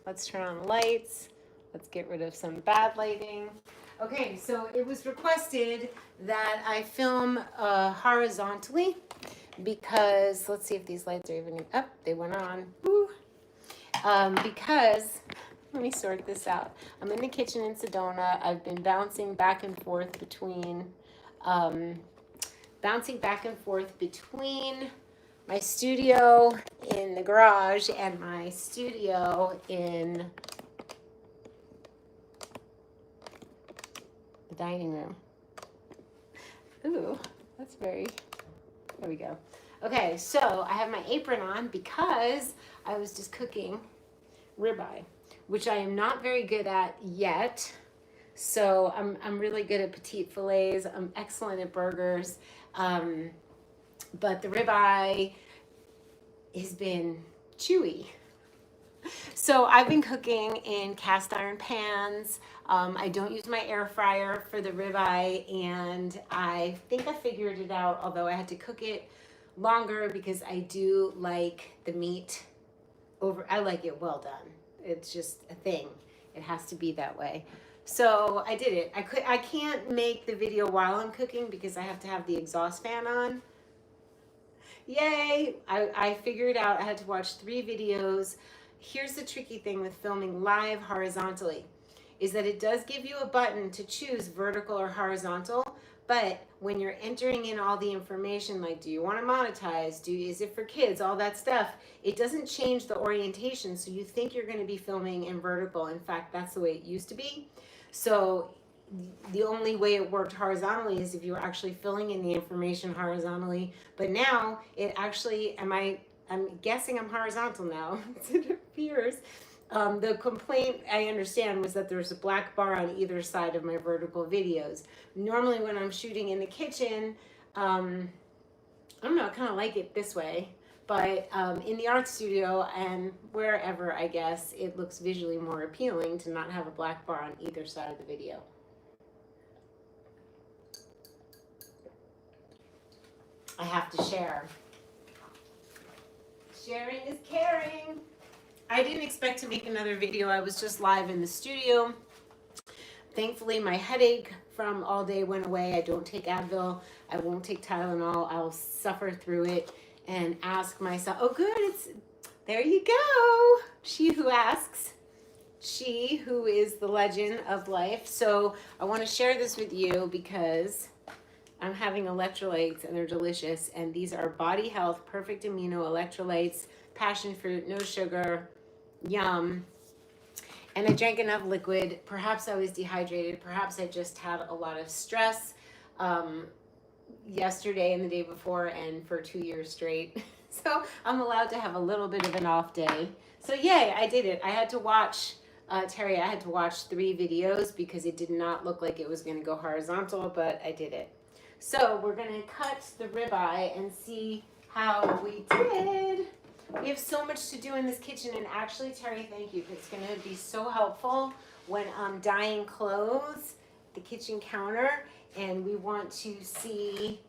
Let's turn on the lights. Let's get rid of some bad lighting. Okay, so it was requested that I film horizontally because, let's see if these lights are even up. They went on. Woo. Because, let me sort this out. I'm in the kitchen in Sedona. I've been bouncing back and forth between my studio in the garage and my studio in the dining room. Ooh, that's very, there we go. Okay, so I have my apron on because I was just cooking ribeye, which I am not very good at yet. So I'm really good at petite fillets. I'm excellent at burgers. But the ribeye has been chewy. So I've been cooking in cast iron pans. I don't use my air fryer for the ribeye, and I think I figured it out, although I had to cook it longer because I do like the meat I like it well done. It's just a thing. It has to be that way. So I did it. I can't make the video while I'm cooking because I have to have the exhaust fan on. Yay! I figured out I had to watch 3 videos. Here's the tricky thing with filming live horizontally, is that it does give you a button to choose vertical or horizontal, but when you're entering in all the information, like do you want to monetize, is it for kids, all that stuff, it doesn't change the orientation, so you think you're going to be filming in vertical. In fact, that's the way it used to be. So the only way it worked horizontally is if you were actually filling in the information horizontally. But now it actually, I'm guessing I'm horizontal now. It appears. The complaint I understand was that there's a black bar on either side of my vertical videos. Normally when I'm shooting in the kitchen, I don't know, I kind of like it this way. But in the art studio and wherever, I guess, it looks visually more appealing to not have a black bar on either side of the video. I have to share. Sharing is caring. I didn't expect to make another video. I was just live in the studio. Thankfully, my headache from all day went away. I don't take Advil. I won't take Tylenol. I'll suffer through it and ask myself, oh good, there you go. She who asks, she who is the legend of life. So I want to share this with you because I'm having electrolytes and they're delicious. And these are Body Health Perfect Amino Electrolytes, passion fruit, no sugar, yum. And I drank enough liquid. Perhaps I was dehydrated. Perhaps I just had a lot of stress yesterday and the day before and for 2 years straight. So I'm allowed to have a little bit of an off day. So yay, I did it. I had to watch, Terry, I had to watch 3 videos because it did not look like it was going to go horizontal, but I did it. So we're going to cut the ribeye and see how we did. We have so much to do in this kitchen, and actually, Terry, thank you. It's going to be so helpful when I'm dyeing clothes, the kitchen counter, and we want to see,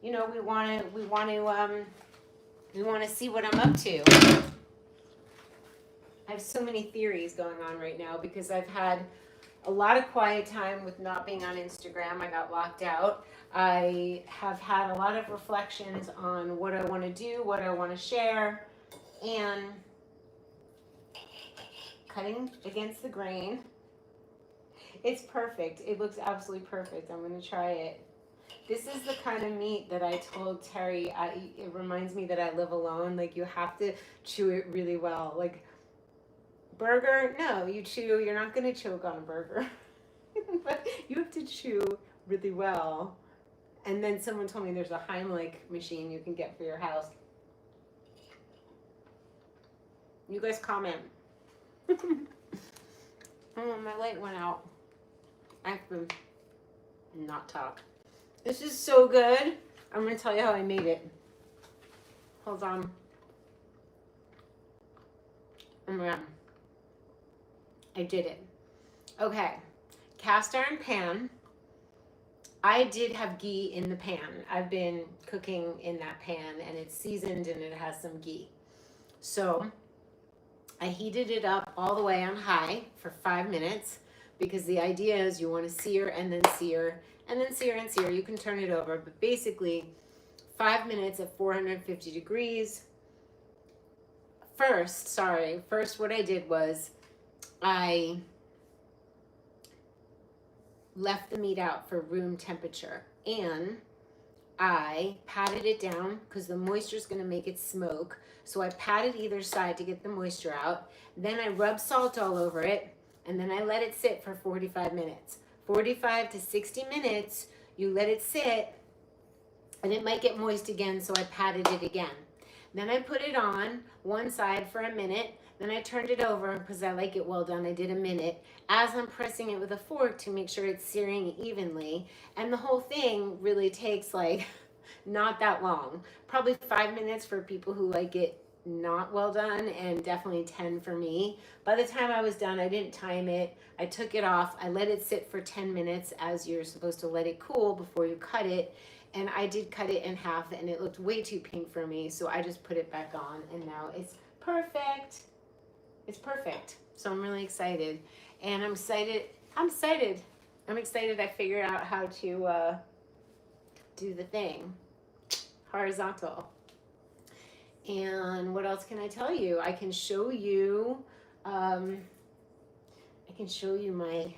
you know, we want to see what I'm up to. I have so many theories going on right now because I've had a lot of quiet time with not being on Instagram. I got locked out. I have had a lot of reflections on what I want to do, what I want to share, and cutting against the grain. It's perfect. It looks absolutely perfect. I'm going to try it. This is the kind of meat that I told Terry, it reminds me that I live alone. Like, you have to chew it really well. Like, burger, no, you're not going to choke on a burger. But you have to chew really well. And then someone told me there's a Heimlich machine you can get for your house. You guys comment. Oh, my light went out. I have to not talk. This is so good. I'm going to tell you how I made it. Hold on. Oh my God. I did it. Okay. Cast iron pan. I did have ghee in the pan. I've been cooking in that pan and it's seasoned and it has some ghee. So I heated it up all the way on high for 5 minutes because the idea is you want to sear and then sear and then sear and sear. You can turn it over, but basically 5 minutes at 450 degrees. First, what I did was I left the meat out for room temperature, and I patted it down because the moisture is going to make it smoke. So I patted either side to get the moisture out. Then I rubbed salt all over it, and then I let it sit for 45 minutes. 45 to 60 minutes, you let it sit, and it might get moist again, so I patted it again. Then I put it on one side for a minute. Then I turned it over because I like it well done. I did a minute as I'm pressing it with a fork to make sure it's searing evenly. And the whole thing really takes like not that long. Probably 5 minutes for people who like it not well done, and definitely 10 for me. By the time I was done, I didn't time it. I took it off. I let it sit for 10 minutes as you're supposed to let it cool before you cut it. And I did cut it in half, and it looked way too pink for me, so I just put it back on, and now it's perfect. It's perfect. So I'm really excited. And I'm excited I figured out how to do the thing. Horizontal. And what else can I tell you? I can show you my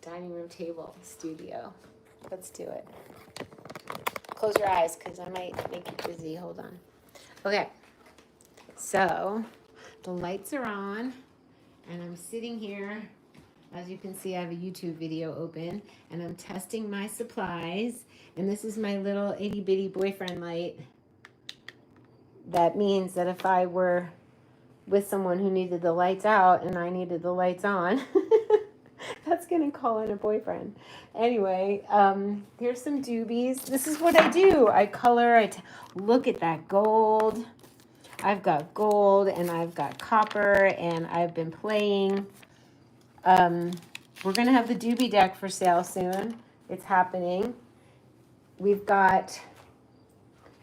dining room table studio. Let's do it. Close your eyes because I might make you dizzy. Hold on. Okay. So the lights are on, and I'm sitting here. As you can see, I have a YouTube video open, and I'm testing my supplies. And this is my little itty bitty boyfriend light. That means that if I were with someone who needed the lights out and I needed the lights on, that's gonna call in a boyfriend. Anyway, here's some doobies. This is what I do. I color. Look at that gold. I've got gold and I've got copper, and I've been playing. We're gonna have the doobie deck for sale soon. It's happening. We've got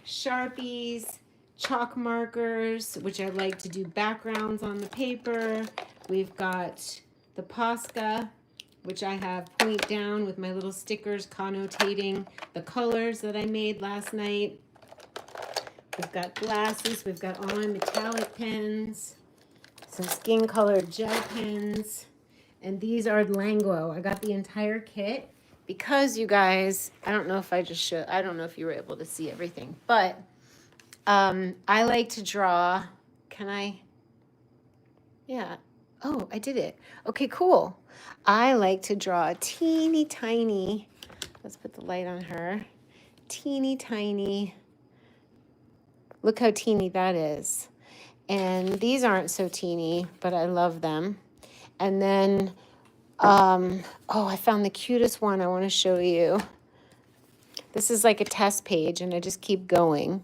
Sharpies, chalk markers, which I like to do backgrounds on the paper. We've got the Posca, which I have point down with my little stickers connotating the colors that I made last night. We've got glasses. We've got all my metallic pens, some skin colored gel pens, and these are Lango. I got the entire kit because, you guys, I don't know if you were able to see everything, but I like to draw. Can I? Yeah. Oh, I did it. Okay, cool. I like to draw a teeny tiny, let's put the light on her, teeny tiny, look how teeny that is. And these aren't so teeny, but I love them. And then, oh, I found the cutest one I want to show you. This is like a test page, and I just keep going.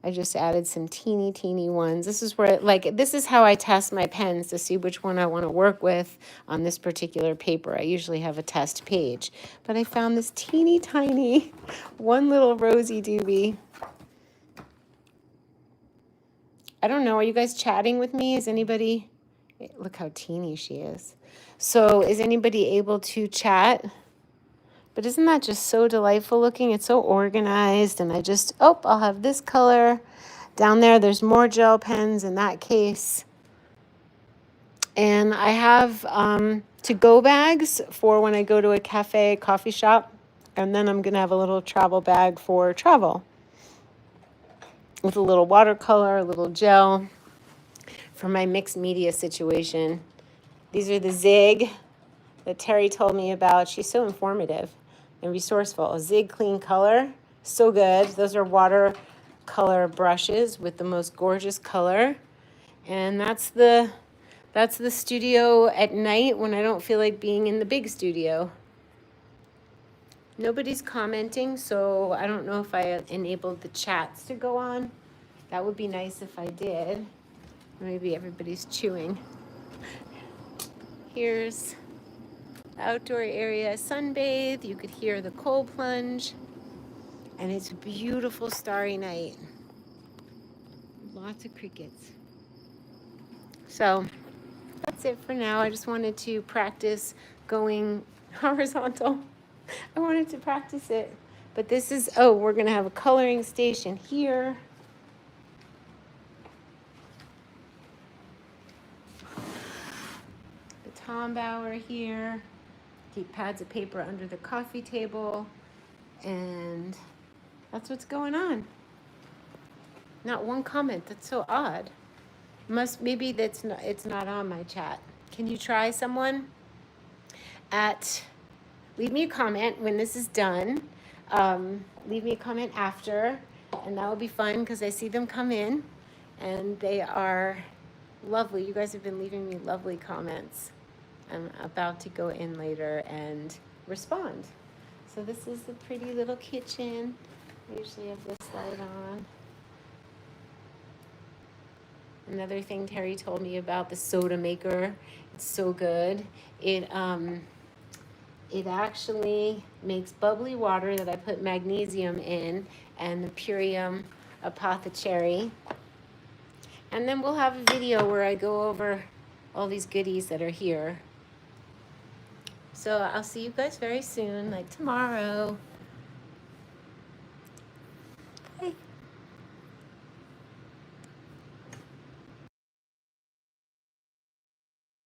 I just added some teeny, teeny ones. This is where, this is how I test my pens to see which one I want to work with on this particular paper. I usually have a test page. But I found this teeny, tiny, one little rosy doobie. I don't know. Are you guys chatting with me? Is anybody... Look how teeny she is. So is anybody able to chat? But isn't that just so delightful looking? It's so organized. And I'll have this color. Down there, there's more gel pens in that case. And I have to-go bags for when I go to a cafe, coffee shop. And then I'm going to have a little travel bag for travel, with a little watercolor, a little gel for my mixed media situation. These are the Zig that Terry told me about. She's so informative and resourceful. A Zig Clean Color, so good. Those are watercolor brushes with the most gorgeous color. And that's the studio at night when I don't feel like being in the big studio. Nobody's commenting, so I don't know if I enabled the chats to go on. That would be nice if I did. Maybe everybody's chewing. Here's the outdoor area, sunbathe. You could hear the cold plunge. And it's a beautiful starry night. Lots of crickets. So that's it for now. I just wanted to practice going horizontal. I wanted to practice it. But this is, oh, we're going to have a coloring station here. The Tombower here. Keep pads of paper under the coffee table. And that's what's going on. Not one comment. That's so odd. Maybe it's not on my chat. Can you try someone? Leave me a comment when this is done. Leave me a comment after, and that will be fun because I see them come in, and they are lovely. You guys have been leaving me lovely comments. I'm about to go in later and respond. So this is the pretty little kitchen. I usually have this light on. Another thing Terry told me about the soda maker. It's so good. It actually makes bubbly water that I put magnesium in and the Purium Apothecary. And then we'll have a video where I go over all these goodies that are here. So I'll see you guys very soon, like tomorrow. Bye.